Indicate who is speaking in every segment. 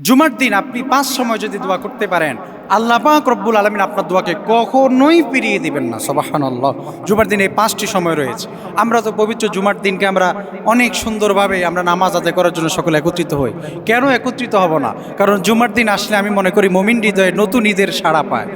Speaker 1: জুমার দিন আপনি 5 সময় যদি দোয়া করতে পারেন, আল্লাহ পাক রব্বুল আলামিন আপনার দোয়াকে কখনোই ফিরিয়ে দিবেন না। সুবহানাল্লাহ। জুমার দিন এই 5টি সময় রয়েছে। আমরা তো পবিত্র জুমার দিনকে আমরা অনেক সুন্দরভাবে আমরা নামাজ আদায় করার জন্য সকলে একত্রিত হই। কেন একত্রিত হব না? কারণ জুমার দিন আসলে আমি মনে করি মুমিন হৃদয়ে নতুন ঈদের সাড়া পায়।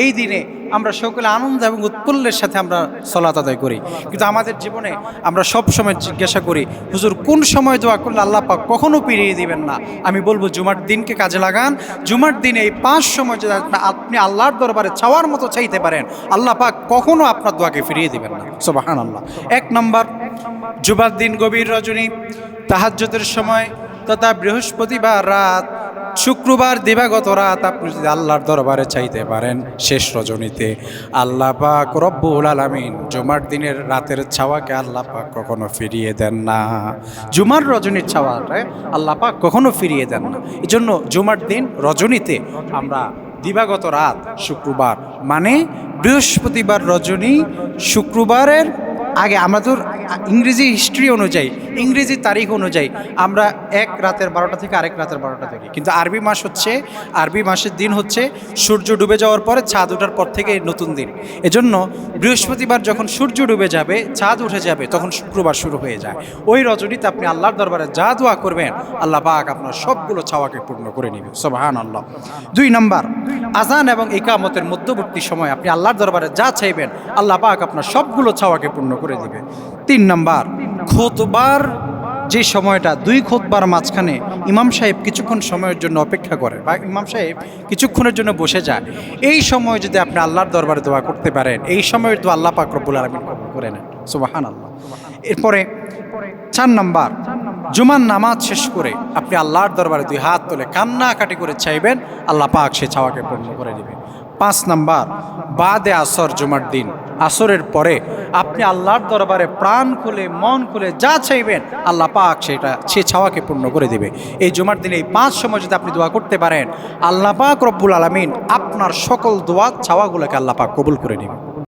Speaker 1: এই দিনে আমরা সকলে আনন্দ এবং উৎফুল্লের সাথে আমরা সালাত আদায় করি। কিন্তু আমাদের জীবনে আমরা সব সময় জিজ্ঞাসা করি, হুজুর কোন সময় দোয়া করলে আল্লাহ পাক কখনো ফিরিয়ে দিবেন না? আমি বলবো জুমার দিনকে কাজে লাগান। জুমার দিনে এই 5 সময় যদি আপনি আল্লাহর দরবারে চাওয়ার মতো চাইতে পারেন, আল্লাহ পাক কখনো আপনার দোয়াকে ফিরিয়ে দিবেন না। সুবহানাল্লাহ। 1 নম্বর, জুমার দিন গভীর রজনী, তাহাজ্জুদের সময় তথা বৃহস্পতিবার রাত, শুক্রবার দিবাগত রাত আপনি যদি আল্লাহর দরবারে চাইতে পারেন, শেষ রজনীতে আল্লাহ পাক রব্বুল আলামিন জুমার দিনের রাতের ছাওয়াকে আল্লাহ পাক কখনো ফিরিয়ে দেন না। জুমার রজনীর ছাওয়াটা আল্লাহ পাক কখনো ফিরিয়ে দেন না। এই জন্য জুমার দিন রজনীতে আমরা দিবাগত রাত শুক্রবার মানে বৃহস্পতিবার রজনী শুক্রবারের আগে আমরা তো ইংরেজি হিস্ট্রি অনুযায়ী, ইংরেজি তারিখ অনুযায়ী আমরা এক রাতের 12টা থেকে আরেক রাতের 12টা থেকে, কিন্তু আরবি মাসের দিন হচ্ছে সূর্য ডুবে যাওয়ার পরে চাঁদ ওঠার পর থেকে নতুন দিন। এজন্য বৃহস্পতিবার যখন সূর্য ডুবে যাবে, চাঁদ উঠে যাবে, তখন শুক্রবার শুরু হয়ে যায়। ওই রজনীতে আপনি আল্লাহর দরবারে যা দোয়া করবেন, আল্লাহ পাক আপনার সবগুলো চাওয়াকে পূর্ণ করে নেবে। সুবহানাল্লাহ। 2 নম্বর, আযান এবং ইকামতের মধ্যবর্তী সময় আপনি আল্লাহর দরবারে যা চাইবেন, আল্লাহ পাক আপনার সবগুলো চাওয়াকে পূর্ণ করে দিবে। 3 নম্বর, খুতবার যে সময়টা 2 খুতবার মাঝখানে ইমাম সাহেব কিছুক্ষণ সময়ের জন্য অপেক্ষা করে বা ইমাম সাহেব কিছুক্ষণের জন্য বসে যায়, এই সময় যদি আপনি আল্লাহর দরবারে দোয়া করতে পারেন, এই সময়ের দোয়া আল্লাহ পাক রব্বুল আলামিন কবুল করে নেন। সুবহানাল্লাহ। এরপরে 4 নম্বর, জুমার নামাজ শেষ করে আপনি আল্লাহর দরবারে 2 হাত তুলে কান্নাকাটি করে চাইবেন, আল্লাহ পাক সে চাওয়াকে পূর্ণ করে দিবেন। 5 নম্বর, বাদে আসর, জুমার দিন আসরের পরে আপনি আল্লাহর দরবারে প্রাণ খুলে মন খুলে যা চাইবেন, আল্লাহ পাক সে চাওয়াকে পূর্ণ করে দিবে। এই জুমার দিনে এই 5 সময় যদি আপনি দোয়া করতে পারেন, আল্লাহ পাক রব্বুল আলামিন আপনার সকল দোয়া চাওয়াগুলোকে আল্লাহ পাক কবুল করে নেবে।